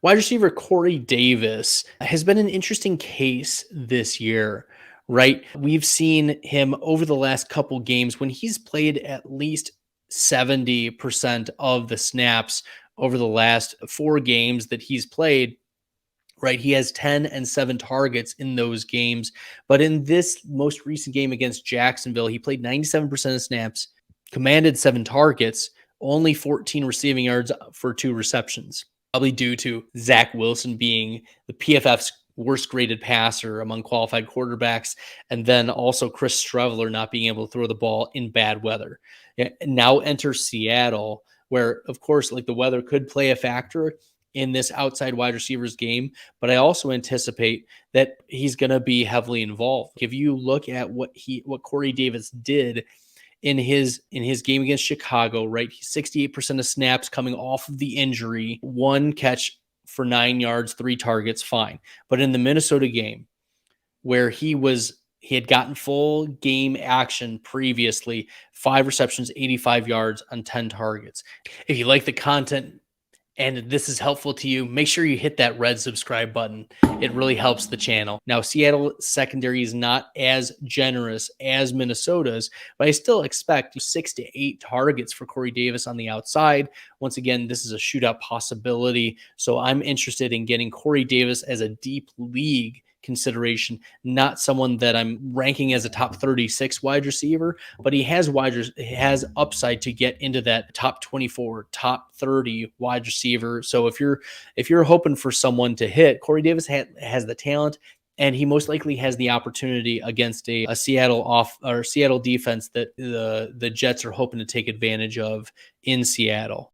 Wide receiver Corey Davis has been an interesting case this year, right? We've seen him over the last couple games when he's played at least 70% of the snaps over the last 4 games that he's played. Right, he has 10 and 7 targets in those games. But in this most recent game against Jacksonville, he played 97% of snaps, commanded 7 targets, only 14 receiving yards for 2 receptions. Probably due to Zach Wilson being the PFF's worst graded passer among qualified quarterbacks, and then also Chris Streveler not being able to throw the ball in bad weather. Now enter Seattle, where, of course, like the weather could play a factor in this outside wide receivers game, but I also anticipate that he's going to be heavily involved. If you look at what Corey Davis did in his game against Chicago, right? 68% of snaps coming off of the injury, 1 catch for 9 yards, 3 targets, fine. But in the Minnesota game, where he had gotten full game action previously, 5 receptions, 85 yards on 10 targets. If you like the content and this is helpful to you, make sure you hit that red subscribe button. It really helps the channel. Now, Seattle secondary is not as generous as Minnesota's, but I still expect 6 to 8 targets for Corey Davis on the outside. Once again, this is a shootout possibility, so I'm interested in getting Corey Davis as a deep league consideration, not someone that I'm ranking as a top 36 wide receiver, but he has upside to get into that top 24, top 30 wide receiver. So if you're hoping for someone to hit, Corey Davis has the talent, and he most likely has the opportunity against a Seattle defense that the Jets are hoping to take advantage of in Seattle.